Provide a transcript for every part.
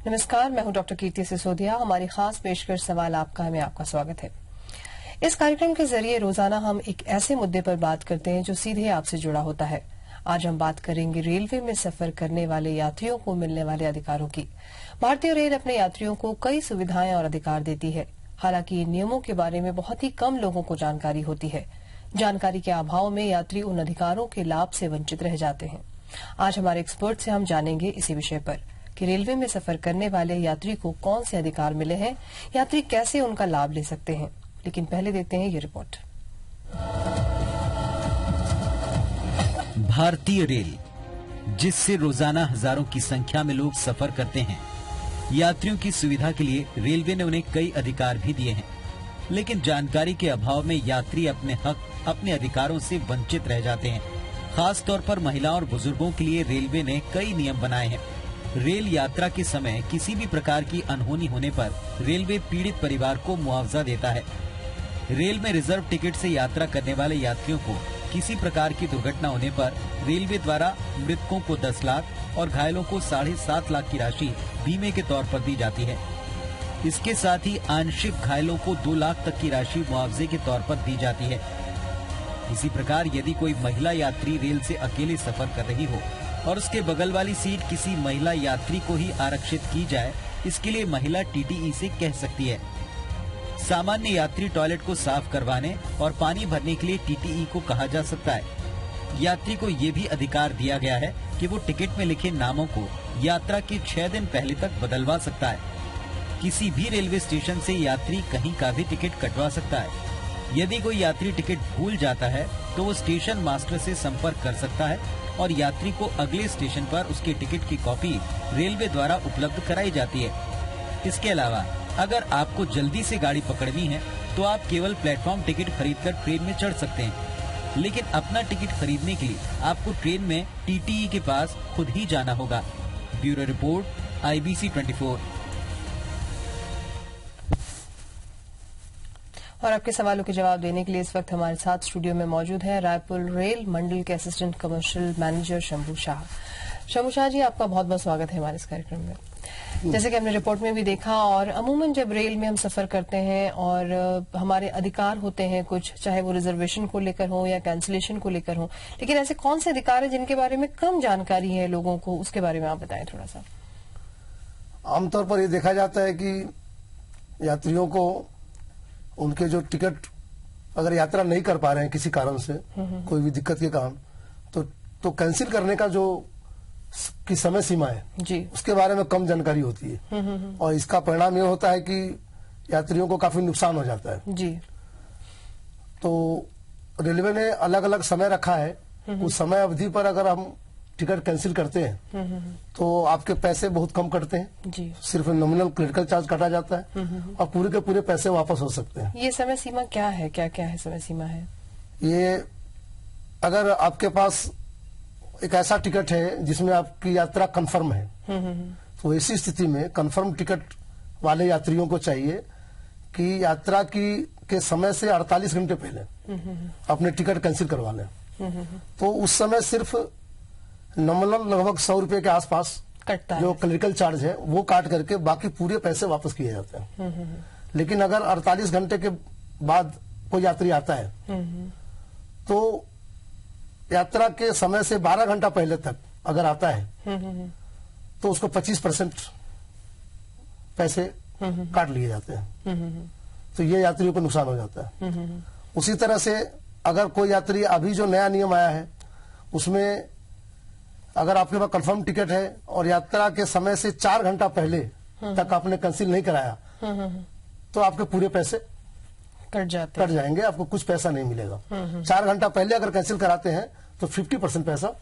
नमस्कार, मैं हूं डॉक्टर कीर्ति सिसोदिया। हमारी खास पेशकश सवाल आपका में आपका स्वागत है। इस कार्यक्रम के जरिए रोजाना हम एक ऐसे मुद्दे पर बात करते हैं जो सीधे आपसे जुड़ा होता है। आज हम बात करेंगे रेलवे में सफर करने वाले यात्रियों को मिलने वाले अधिकारों की। भारतीय रेल अपने यात्रियों को कई सुविधाएं और अधिकार देती है। हालांकि इन नियमों के बारे में बहुत ही कम लोगों को जानकारी होती है। जानकारी के अभाव में यात्री उन अधिकारों के लाभ से वंचित रह जाते हैं। आज हमारे एक्सपर्ट से हम जानेंगे इसी विषय पर कि रेलवे में सफर करने वाले यात्री को कौन से अधिकार मिले हैं, यात्री कैसे उनका लाभ ले सकते हैं। लेकिन पहले देखते हैं ये रिपोर्ट। भारतीय रेल, जिससे रोजाना हजारों की संख्या में लोग सफर करते हैं, यात्रियों की सुविधा के लिए रेलवे ने उन्हें कई अधिकार भी दिए हैं। लेकिन जानकारी के अभाव में यात्री अपने हक, अपने अधिकारों से वंचित रह जाते हैं। खास तौर पर महिलाओं और बुजुर्गों के लिए रेलवे ने कई नियम बनाए हैं। रेल यात्रा के समय किसी भी प्रकार की अनहोनी होने पर रेलवे पीड़ित परिवार को मुआवजा देता है। रेल में रिजर्व टिकट से यात्रा करने वाले यात्रियों को किसी प्रकार की दुर्घटना होने पर रेलवे द्वारा मृतकों को 10 लाख और घायलों को 7.5 लाख की राशि बीमे के तौर पर दी जाती है। इसके साथ ही आंशिक घायलों को 2 लाख तक की राशि मुआवजे के तौर पर दी जाती है। इसी प्रकार यदि कोई महिला यात्री रेल से अकेले सफर कर रही हो और उसके बगल वाली सीट किसी महिला यात्री को ही आरक्षित की जाए, इसके लिए महिला टीटीई से कह सकती है। सामान्य यात्री टॉयलेट को साफ करवाने और पानी भरने के लिए टीटीई को कहा जा सकता है। यात्री को ये भी अधिकार दिया गया है कि वो टिकट में लिखे नामों को यात्रा के 6 दिन पहले तक बदलवा सकता है। किसी भी रेलवे स्टेशन से यात्री कहीं का भी टिकट कटवा सकता है। यदि कोई यात्री टिकट भूल जाता है तो वो स्टेशन मास्टर से संपर्क कर सकता है और यात्री को अगले स्टेशन पर उसके टिकट की कॉपी रेलवे द्वारा उपलब्ध कराई जाती है। इसके अलावा अगर आपको जल्दी से गाड़ी पकड़नी है तो आप केवल प्लेटफॉर्म टिकट खरीदकर ट्रेन में चढ़ सकते हैं। लेकिन अपना टिकट खरीदने के लिए आपको ट्रेन में टीटीई के पास खुद ही जाना होगा। Bureau report, IBC 24। और आपके सवालों के जवाब देने के लिए इस वक्त हमारे साथ स्टूडियो में मौजूद है रायपुर रेल मंडल के assistant commercial manager Shambhu Shah. Shambhu Shah ji, आपका बहुत बहुत स्वागत है हमारे इस कार्यक्रम में। जैसे कि हमने रिपोर्ट में भी देखा, और अमूमन जब रेल में हम सफर करते हैं और हमारे अधिकार होते हैं कुछ, चाहे वो रिजर्वेशन को लेकर हो या कैंसिलेशन को लेकर हो, लेकिन ऐसे कौन से अधिकार हैं जिनके बारे में कम जानकारी है लोगों को, उसके बारे में आप बताएं थोड़ा सा। आमतौर पर ये देखा जाता है कि यात्रियों को उनके जो टिकट अगर यात्रा नहीं कर पा रहे हैं किसी कारण से, कोई भी दिक्कत के कारण, तो कैंसिल करने का जो की समय सीमा है जी, उसके बारे में कम जानकारी होती है। और इसका परिणाम ये होता है कि यात्रियों को काफी नुकसान हो जाता है जी। तो रेलवे ने अलग अलग समय रखा है। उस समय अवधि पर अगर हम टिकट कैंसिल करते हैं तो आपके पैसे बहुत कम कटते हैं जी। सिर्फ नॉमिनल क्रिटिकल चार्ज काटा जाता है और पूरे के पूरे पैसे वापस हो सकते हैं। ये समय सीमा क्या है, क्या क्या है समय सीमा है? ये अगर आपके पास एक ऐसा टिकट है जिसमें आपकी यात्रा कंफर्म है, तो ऐसी स्थिति में कंफर्म टिकट वाले यात्रियों को चाहिए कि यात्रा के समय से 48 घंटे पहले अपने टिकट कैंसिल करवा लें। तो उस समय सिर्फ नॉमिनल लगभग 100 रुपए के आसपास कटता जो है। क्लरिकल चार्ज है वो काट करके बाकी पूरे पैसे वापस किए जाते हैं। लेकिन अगर 48 घंटे के बाद कोई यात्री आता है तो यात्रा के समय से 12 घंटा पहले तक अगर आता है तो उसको 25% पैसे काट लिए जाते हैं। तो ये यात्रियों को नुकसान हो जाता है। उसी तरह से अगर कोई यात्री, अभी जो नया नियम आया है उसमें अगर आपके पास कंफर्म टिकट है और यात्रा के समय से 4 घंटा पहले तक आपने कैंसिल नहीं कराया तो आपके पूरे पैसे कट जाएंगे, आपको कुछ पैसा नहीं मिलेगा। 4 घंटा पहले अगर कैंसिल कराते हैं तो 50% पैसा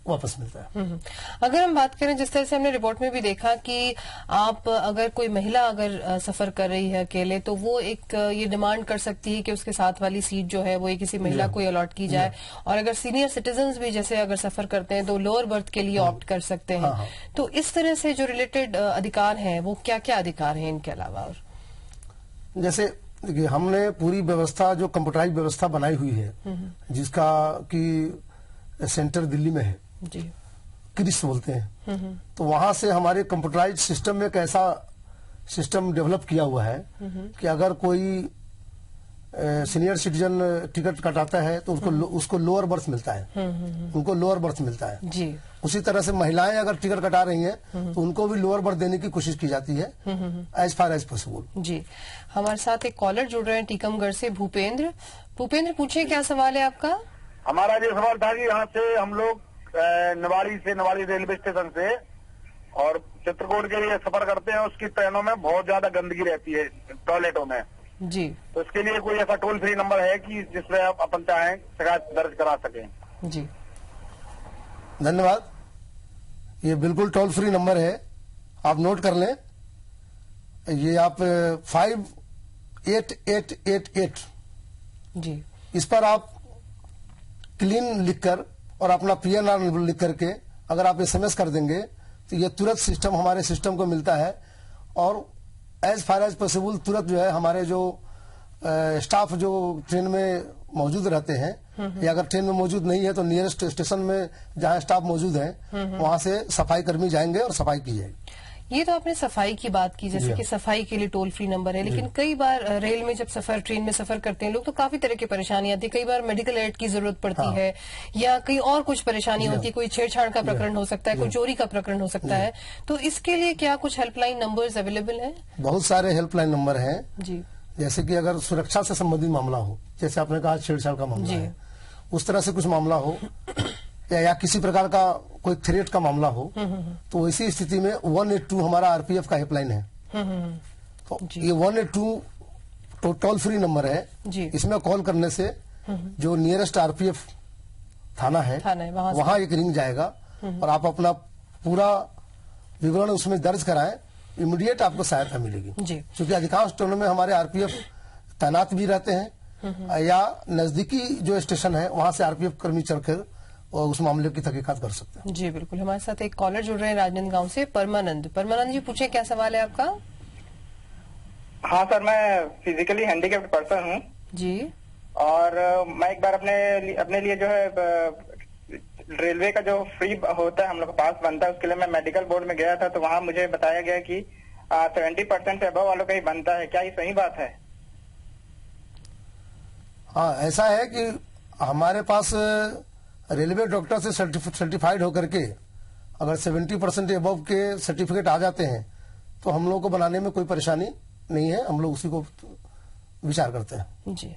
वापस मिलता है। अगर हम बात करें, जिस तरह से हमने रिपोर्ट में भी देखा कि आप अगर कोई महिला अगर सफर कर रही है अकेले, तो वो एक ये डिमांड कर सकती है कि उसके साथ वाली सीट जो है वो किसी महिला को अलॉट की जाए। और अगर सीनियर सिटीजन्स भी जैसे अगर सफर करते हैं तो लोअर बर्थ के लिए ऑप्ट कर सकते हैं। तो इस तरह से जो रिलेटेड अधिकार हैं वो क्या क्या अधिकार हैं इनके अलावा? और जैसे देखिए, हमने पूरी व्यवस्था जो कंप्यूटराइज व्यवस्था बनाई हुई है जिसका कि सेंटर दिल्ली में है जी, क्रिस बोलते हैं। तो वहां से हमारे कंप्यूटराइज सिस्टम में एक ऐसा सिस्टम डेवलप किया हुआ है कि अगर कोई सीनियर सिटीजन टिकट कटाता है तो उसको लोअर बर्थ मिलता है, उनको लोअर बर्थ मिलता है जी। उसी तरह से महिलाएं अगर टिकट कटा रही हैं तो उनको भी लोअर बर्थ देने की कोशिश की जाती है एज फार एज पॉसिबल। जी, हमारे साथ एक कॉलर जुड़ रहे हैं टीकमगढ़ से, भूपेंद्र। भूपेंद्र, पूछिए क्या सवाल है आपका? हमारा ये सवाल था कि यहाँ से हम लोग नवाड़ी रेलवे स्टेशन से और चित्रकूट के लिए सफर करते हैं, उसकी ट्रेनों में बहुत ज्यादा गंदगी रहती है टॉयलेटों में जी। तो इसके लिए कोई ऐसा टोल फ्री नंबर है कि जिसमें आप अपन चाहें शिकायत दर्ज करा सकें? जी, धन्यवाद। ये बिल्कुल टोल फ्री नंबर है, आप नोट कर लें। ये आप 5888 जी, इस पर आप क्लीन लिखकर और अपना PNR लिख करके अगर आप SMS कर देंगे तो ये तुरंत सिस्टम हमारे सिस्टम को मिलता है और एज फार एज पॉसिबल तुरंत जो है हमारे जो स्टाफ जो ट्रेन में मौजूद रहते हैं या अगर ट्रेन में मौजूद नहीं है तो नियरेस्ट स्टेशन में जहां स्टाफ मौजूद है वहां से सफाई कर्मी जाएंगे और सफाई की जाएगी। ये तो आपने सफाई की बात की, जैसे कि सफाई के लिए टोल फ्री नंबर है, लेकिन कई बार रेल में जब ट्रेन में सफर करते हैं लोग तो काफी तरह की परेशानी आती है। कई बार मेडिकल एड की जरूरत पड़ती है या कहीं और कुछ परेशानी होती है, कोई छेड़छाड़ का प्रकरण हो सकता है, कोई चोरी का प्रकरण हो सकता है, तो इसके लिए क्या कुछ हेल्पलाइन नंबर्स अवेलेबल है? बहुत सारे हेल्पलाइन नंबर है जी। जैसे कि अगर सुरक्षा से संबंधित मामला हो, जैसे आपने कहा छेड़छाड़ का मामला है, उस तरह से कुछ मामला हो या किसी प्रकार का कोई थ्रेट का मामला हो तो ऐसी स्थिति में 182 हमारा RPF का हेल्पलाइन है। तो ये 182 टोल फ्री नंबर है। इसमें कॉल करने से जो नियरेस्ट RPF थाना है वहां एक रिंग जाएगा और आप अपना पूरा विवरण उसमें दर्ज कराएं, इमीडिएट आपको सहायता मिलेगी। क्योंकि अधिकांश ट्रेनों में हमारे RPF तैनात भी रहते हैं या नजदीकी जो स्टेशन है वहां से RPF कर्मी चलकर और उस मामले की तहकीकात कर सकते हैं। जी बिल्कुल। हमारे साथ एक कॉलर जुड़ रहे हैं राजनांदगांव से, परमानंद। परमानंद जी, पूछे क्या सवाल है आपका? हाँ सर, मैं फिजिकली हैंडीकैप्ड पर्सन हूँ जी, और मैं एक बार अपने लिए जो है रेलवे का जो फ्री होता है हम लोग का पास बनता है, उसके लिए मैं मेडिकल बोर्ड में गया था तो वहाँ मुझे बताया गया कि 70% से अबव वालों का ही बनता है। क्या ये सही बात है? हाँ, ऐसा है कि हमारे पास रेलवे डॉक्टर से सर्टिफाइड होकर के अगर 70% अबव के सर्टिफिकेट आ जाते हैं तो हम लोग को बनाने में कोई परेशानी नहीं है, हम लोग उसी को विचार करते हैं। जी।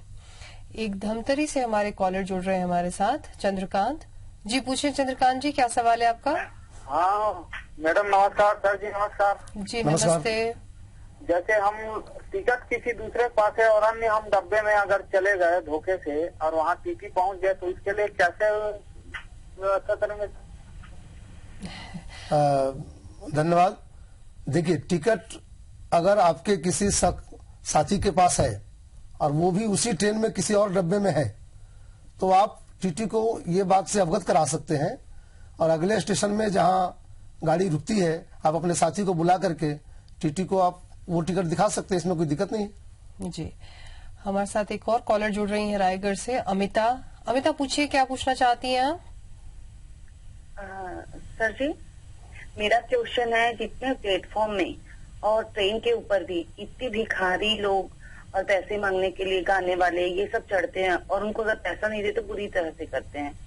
एक धमतरी से हमारे कॉलर जुड़ रहे हैं हमारे साथ, चंद्रकांत जी। पूछे चंद्रकांत जी, क्या सवाल है आपका? हाँ मैडम नमस्कार। सर जी नमस्कार। जी नमस्ते। जैसे हम टिकट किसी दूसरे के पास है और अन्य हम डब्बे में अगर चले गए धोखे से और वहाँ टीटी पहुँच गए तो इसके लिए कैसे व्यवस्था करेंगे? धन्यवाद। देखिए, टिकट अगर आपके किसी साथी के पास है और वो भी उसी ट्रेन में किसी और डब्बे में है तो आप टीटी को ये बात से अवगत करा सकते हैं और अगले स्टेशन में जहां गाड़ी रुकती है आप अपने साथी को बुला करके टीटी को आप वो टिकट दिखा सकते हैं, इसमें कोई दिक्कत नहीं है। जी। हमारे साथ एक और कॉलर जुड़ रही है रायगढ़ से, अमिता। अमिता, पूछिए क्या पूछना चाहती हैं आप? सर जी, मेरा क्वेश्चन है, जितने प्लेटफॉर्म में और ट्रेन के ऊपर भी इतने भिखारी लोग और पैसे मांगने के लिए गाने वाले ये सब चढ़ते हैं और उनको अगर पैसा नहीं देते तो बुरी तरह से करते हैं,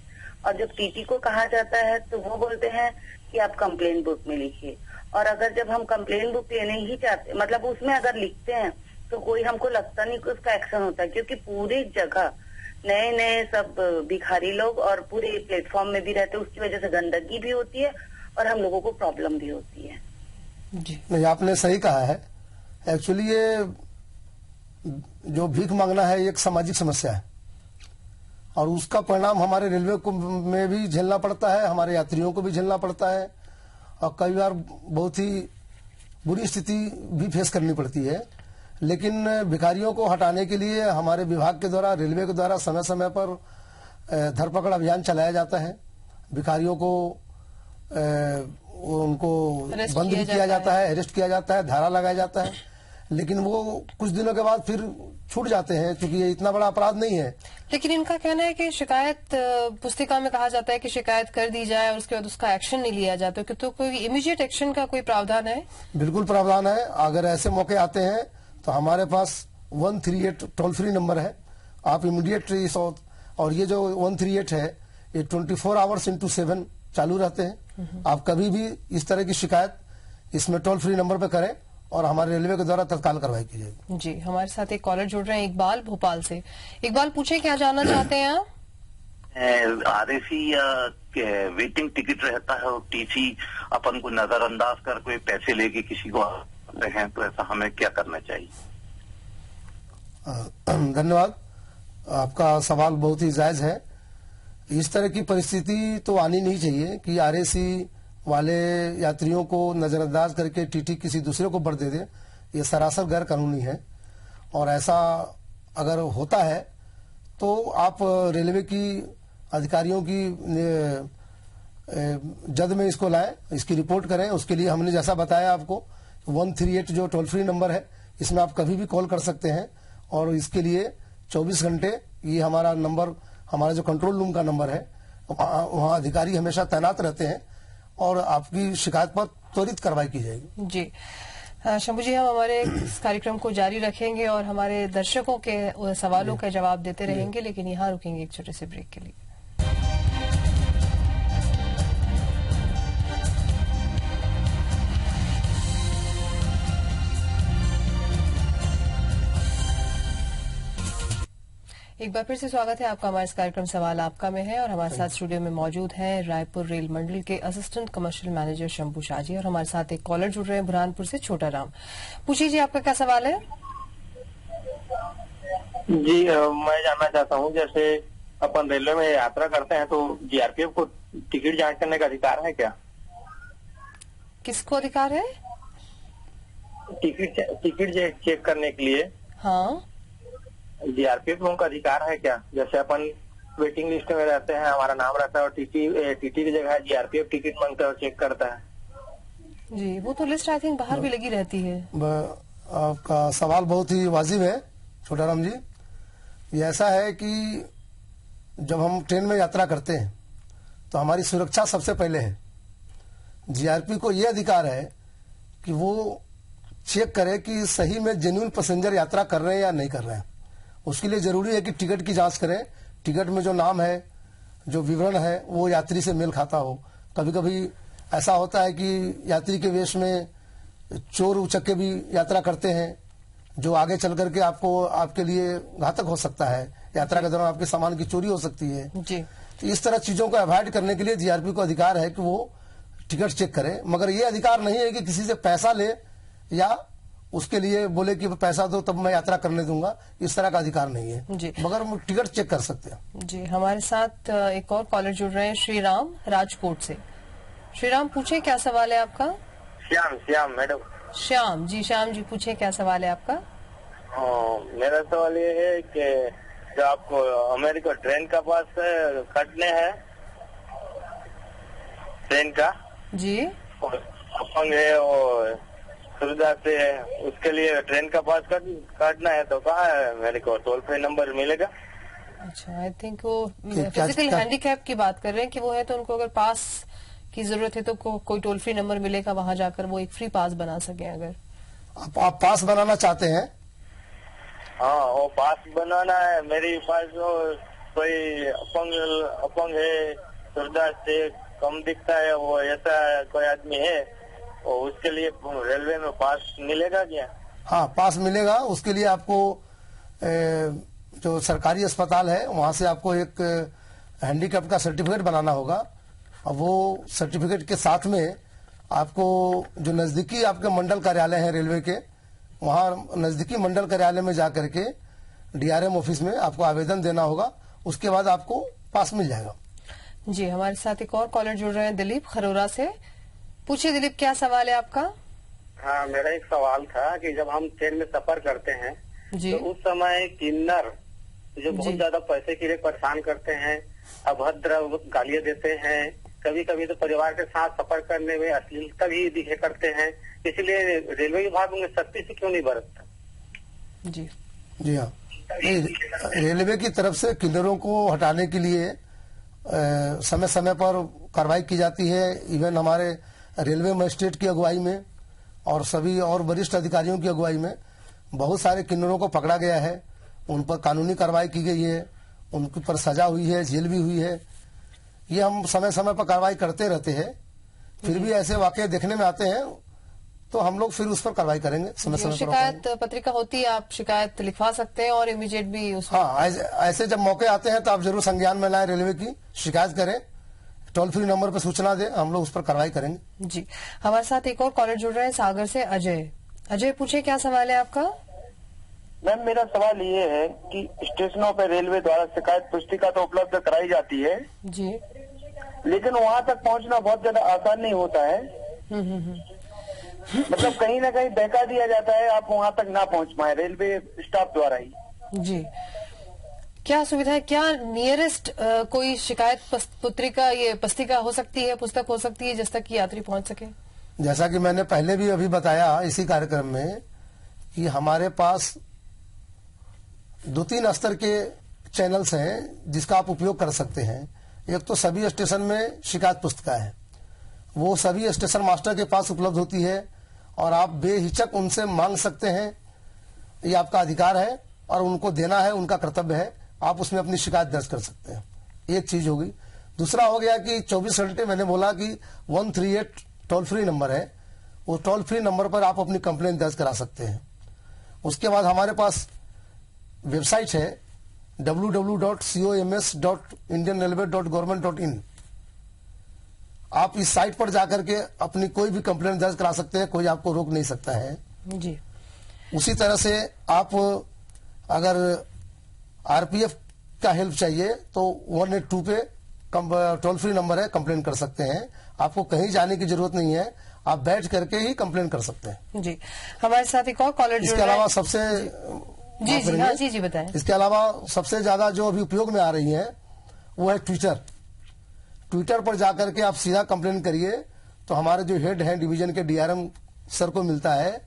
और जब टीटी को कहा जाता है तो वो बोलते हैं कि आप कंप्लेन बुक में लिखिए, और अगर जब हम कंप्लेन बुक लेने ही चाहते मतलब उसमें अगर लिखते हैं तो कोई हमको लगता नहीं कि उसका एक्शन होता है, क्योंकि पूरी जगह नए नए सब भिखारी लोग और पूरे प्लेटफॉर्म में भी रहते हैं, उसकी वजह से गंदगी भी होती है और हम लोगों को प्रॉब्लम भी होती है। जी नहीं, आपने सही कहा है। एक्चुअली ये जो भीख मांगना है एक सामाजिक समस्या है और उसका परिणाम हमारे रेलवे को में भी झेलना पड़ता है, हमारे यात्रियों को भी झेलना पड़ता है और कई बार बहुत ही बुरी स्थिति भी फेस करनी पड़ती है। लेकिन भिखारियों को हटाने के लिए हमारे विभाग के द्वारा, रेलवे के द्वारा समय समय पर धरपकड़ अभियान चलाया जाता है। भिखारियों को उनको बंद भी किया जाता है, अरेस्ट किया जाता है, धारा लगाया जाता है। लेकिन वो कुछ दिनों के बाद फिर छूट जाते हैं, क्योंकि ये इतना बड़ा अपराध नहीं है। लेकिन इनका कहना है कि शिकायत पुस्तिका में कहा जाता है कि शिकायत कर दी जाए और उसके बाद उसका एक्शन नहीं लिया जाता, तो कोई इमीडिएट एक्शन का कोई प्रावधान है? बिल्कुल प्रावधान है। अगर ऐसे मौके आते हैं तो हमारे पास 138 टोल फ्री नंबर है। आप इमीडिएट और ये जो 138 है ये 24 आवर्स इंटू 7 चालू रहते हैं। आप कभी भी इस तरह की शिकायत इसमें टोल फ्री नंबर पे करें और हमारे रेलवे के द्वारा तत्काल कार्रवाई की जाएगी। जी, हमारे साथ एक कॉलर जुड़ रहे हैं, इकबाल भोपाल से। इकबाल, पूछे क्या जानना चाहते हैं आप? RAC या वेटिंग टिकट रहता है और टीसी अपन को नजरअंदाज कर कोई पैसे लेके किसी को आते हैं, तो ऐसा हमें क्या करना चाहिए? धन्यवाद, आपका सवाल बहुत ही जायज है। इस तरह की परिस्थिति तो आनी नहीं चाहिए कि RAC वाले यात्रियों को नजरअंदाज करके टीटी किसी दूसरे को बढ़ दे दे। ये सरासर गैर कानूनी है, और ऐसा अगर होता है तो आप रेलवे की अधिकारियों की जद में इसको लाएं, इसकी रिपोर्ट करें। उसके लिए हमने जैसा बताया आपको 138 जो टोल फ्री नंबर है, इसमें आप कभी भी कॉल कर सकते हैं, और इसके लिए 24 घंटे ये हमारा नंबर, हमारा जो कंट्रोल रूम का नंबर है, वहाँ अधिकारी हमेशा तैनात रहते हैं और आपकी शिकायत पर त्वरित कार्रवाई की जाएगी। जी शंभू जी, हम हमारे इस कार्यक्रम को जारी रखेंगे और हमारे दर्शकों के सवालों का जवाब देते रहेंगे, लेकिन यहाँ रुकेंगे एक छोटे से ब्रेक के लिए। एक बार फिर से स्वागत है आपका हमारे इस कार्यक्रम सवाल आपका में है, और हमारे साथ स्टूडियो में मौजूद हैं रायपुर रेल मंडल के assistant commercial manager Shambhu Shah ji, और हमारे साथ एक कॉलर जुड़ रहे हैं बुरहानपुर से, छोटा राम। पूछिए जी, आपका क्या सवाल है? जी, मैं जानना चाहता हूँ, जैसे अपन रेलवे में यात्रा करते हैं तो GRPF को टिकट जांच करने का अधिकार है क्या? किसको अधिकार है? टिकट चेक करने के लिए हाँ, GRPF में उनका अधिकार है क्या? जैसे अपन वेटिंग लिस्ट में रहते हैं, हमारा नाम रहता है और टीटी की जगह GRPF टिकट मांगता है और चेक करता है। जी, वो तो लिस्ट आई थिंक बाहर भी लगी रहती है। आपका सवाल बहुत ही वाजिब है छोटा राम जी। ये ऐसा है कि जब हम ट्रेन में यात्रा करते हैं तो हमारी सुरक्षा सबसे पहले है। GRP को ये अधिकार है कि वो चेक करे कि सही में जेन्युइन पैसेंजर यात्रा कर रहे हैं या नहीं कर रहे हैं। उसके लिए जरूरी है कि टिकट की जांच करें, टिकट में जो नाम है, जो विवरण है, वो यात्री से मेल खाता हो। कभी कभी ऐसा होता है कि यात्री के वेश में चोर उचक्के भी यात्रा करते हैं, जो आगे चल करके आपको, आपके लिए घातक हो सकता है। यात्रा के दौरान आपके सामान की चोरी हो सकती है जी। तो इस तरह चीजों को अवॉइड करने के लिए GRP को अधिकार है कि वो टिकट चेक करे, मगर ये अधिकार नहीं है कि किसी से पैसा ले या उसके लिए बोले कि पैसा दो तब मैं यात्रा करने दूंगा। इस तरह का अधिकार नहीं है जी, मगर हम टिकट चेक कर सकते हैं। जी, हमारे साथ एक और कॉलर जुड़ रहे हैं, श्रीराम राजकोट से। श्रीराम, पूछे क्या सवाल है आपका? श्याम मैडम। श्याम जी पूछे क्या सवाल है आपका? मेरा सवाल ये है कि जो आपको अमेरिका ट्रेन का पास काटने हैं, ट्रेन का जी, अपंग है और सुविधा से है, उसके लिए ट्रेन का पास काटना है तो कहाँ है मेरे को टोल फ्री नंबर मिलेगा? अच्छा, आई थिंक वो फिजिकल हैंडीकैप की बात कर रहे हैं कि वो है तो उनको अगर पास की जरूरत है तो कोई टोल फ्री नंबर मिलेगा, वहां जाकर वो एक फ्री पास बना सके। अगर आप पास बनाना चाहते हैं? हाँ, वो पास बनाना है। मेरे पास जो कोई अपंग है, सुविधा से कम दिखता है, वो ऐसा कोई आदमी है, और उसके लिए रेलवे में पास मिलेगा क्या? हाँ, पास मिलेगा। उसके लिए आपको जो सरकारी अस्पताल है वहां से आपको एक हैंडीकैप का सर्टिफिकेट बनाना होगा, और वो सर्टिफिकेट के साथ में आपको जो नजदीकी आपके मंडल कार्यालय है रेलवे के, वहां नजदीकी मंडल कार्यालय में जाकर के DRM ऑफिस में आपको आवेदन देना होगा। उसके बाद आपको पास मिल जाएगा। जी, हमारे साथ एक और कॉलर जुड़ रहे हैं, दिलीप खरोरा से। पूछिए दिलीप, क्या सवाल है आपका? हाँ, मेरा एक सवाल था कि जब हम ट्रेन में सफर करते हैं जी, तो उस समय किन्नर जो बहुत जी, ज्यादा पैसे के लिए परेशान करते हैं, अभद्र गालियां देते हैं, कभी कभी तो परिवार के साथ सफर करने में अश्लीलता भी दिखे करते हैं, इसलिए रेलवे विभाग उन्हें सख्ती से क्यों नहीं बरतता? जी हाँ, रेलवे की तरफ से किन्नरों को हटाने के लिए समय समय पर कार्रवाई की जाती है। इवन हमारे रेलवे मजिस्ट्रेट की अगुवाई में और सभी और वरिष्ठ अधिकारियों की अगुवाई में बहुत सारे किन्नरों को पकड़ा गया है, उन पर कानूनी कार्रवाई की गई है, उनके पर सजा हुई है, जेल भी हुई है। ये हम समय समय पर कार्रवाई करते रहते हैं। फिर भी ऐसे वाकये देखने में आते हैं तो हम लोग फिर उस पर कार्रवाई करेंगे। समय समय पर शिकायत पत्रिका होती है, आप शिकायत लिखवा सकते हैं और इमीडिएट भी उसमें। हाँ, ऐसे जब मौके आते हैं तो आप जरूर संज्ञान में लाएं, रेलवे की शिकायत करें, टोल फ्री नंबर पर सूचना दें, हम लोग उस पर कार्रवाई करेंगे। जी, हमारे साथ एक और कॉलर जुड़ रहे हैं सागर से, अजय। अजय, पूछे क्या सवाल है आपका? मैम, मेरा सवाल ये है कि स्टेशनों पर रेलवे द्वारा शिकायत पुस्तिका तो उपलब्ध कराई जाती है जी, लेकिन वहाँ तक पहुँचना बहुत ज्यादा आसान नहीं होता है। मतलब कहीं ना कहीं बहका दिया जाता है, आप वहाँ तक ना पहुँच पाए रेलवे स्टाफ द्वारा ही। जी, क्या सुविधा है? क्या नियरेस्ट कोई शिकायत पुस्तिका, ये पुस्तिका हो सकती है, पुस्तक हो सकती है जिस तक कि यात्री पहुंच सके? जैसा कि मैंने पहले भी अभी बताया इसी कार्यक्रम में कि हमारे पास 2-3 स्तर के चैनल्स हैं जिसका आप उपयोग कर सकते हैं। एक तो सभी स्टेशन में शिकायत पुस्तिका है, वो सभी स्टेशन मास्टर के पास उपलब्ध होती है और आप बेहिचक उनसे मांग सकते हैं, ये आपका अधिकार है और उनको देना है, उनका कर्तव्य है। आप उसमें अपनी शिकायत दर्ज कर सकते हैं, एक चीज होगी। दूसरा हो गया कि 24 घंटे, मैंने बोला कि 138 टोल फ्री नंबर है, वो टोल फ्री नंबर पर आप अपनी कंप्लेंट दर्ज करा सकते हैं। उसके बाद हमारे पास वेबसाइट है www.coms.indianrailway.government.in। आप इस साइट पर जाकर के अपनी कोई भी कंप्लेंट दर्ज करा सकते हैं, कोई आपको रोक नहीं सकता है जी। उसी तरह से आप अगर आरपीएफ का हेल्प चाहिए तो 182 पे टोल फ्री नंबर है, कंप्लेन कर सकते हैं। आपको कहीं जाने की जरूरत नहीं है, आप बैठ करके ही कंप्लेन कर सकते हैं। जी, हमारे साथ एक और कॉलर। इसके अलावा सबसे जी बताएं। इसके अलावा सबसे ज्यादा जो अभी उपयोग में आ रही है वो है ट्विटर पर जाकर के आप सीधा कंप्लेन करिए तो हमारे जो हेड हैं डिवीजन के डीआरएम सर को मिलता है,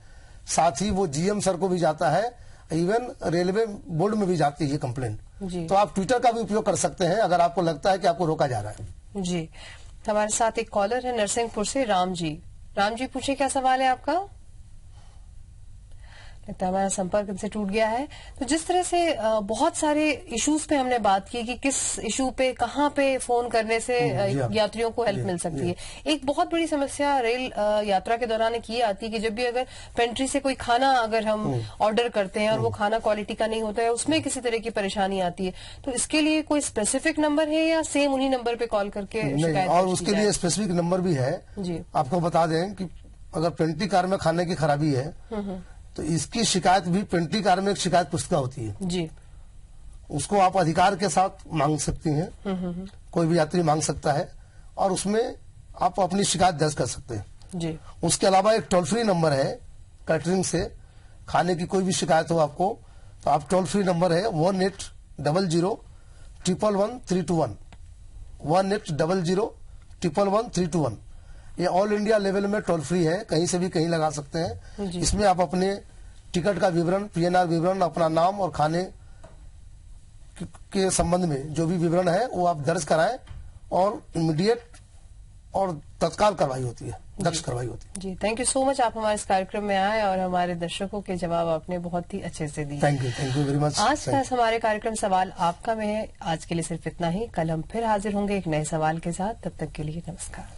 साथ ही वो जीएम सर को भी जाता है, इवन रेलवे बोर्ड में भी जाती है कंप्लेन। तो आप ट्विटर का भी उपयोग कर सकते हैं अगर आपको लगता है कि आपको रोका जा रहा है। जी, हमारे साथ एक कॉलर है नरसिंहपुर से, राम जी। पूछे क्या सवाल है आपका? लगता है हमारा संपर्क इनसे टूट गया है। तो जिस तरह से बहुत सारे इश्यूज पे हमने बात की कि किस इशू पे कहाँ पे फोन करने से यात्रियों को हेल्प मिल सकती है। एक बहुत बड़ी समस्या रेल यात्रा के दौरान एक ये आती है कि जब भी अगर पेंट्री से कोई खाना अगर हम ऑर्डर करते हैं और वो खाना क्वालिटी का नहीं होता है, उसमें किसी तरह की परेशानी आती है, तो इसके लिए कोई स्पेसिफिक नंबर है या सेम उन्हीं नंबर पे कॉल करके शिकायत? और उसके लिए स्पेसिफिक नंबर भी है जी। आपको बता दें कि अगर पेंट्री कार में खाने की खराबी है तो इसकी शिकायत भी पेंट्री कार में एक शिकायत पुस्तिका होती है जी। उसको आप अधिकार के साथ मांग सकती हैं, कोई भी यात्री मांग सकता है और उसमें आप अपनी शिकायत दर्ज कर सकते हैं जी। उसके अलावा एक टोल फ्री नंबर है कैटरिंग से, खाने की कोई भी शिकायत हो आपको तो आप टोल फ्री नंबर है 1800-111-321 1800-111-321। ये ऑल इंडिया लेवल में टोल फ्री है, कहीं से भी कहीं लगा सकते हैं। इसमें आप अपने टिकट का विवरण, पीएनआर विवरण, अपना नाम और खाने के संबंध में जो भी विवरण है वो आप दर्ज कराएं और इमीडिएट और तत्काल कार्रवाई होती है, दक्ष कार्रवाई होती है जी। थैंक यू सो मच, आप हमारे इस कार्यक्रम में आए और हमारे दर्शकों के जवाब आपने बहुत ही अच्छे से दिए। Thank you very much. आज का हमारे कार्यक्रम सवाल आपका में है। आज के लिए सिर्फ इतना ही, कल हम फिर हाजिर होंगे एक नए सवाल के साथ। तब तक के लिए नमस्कार।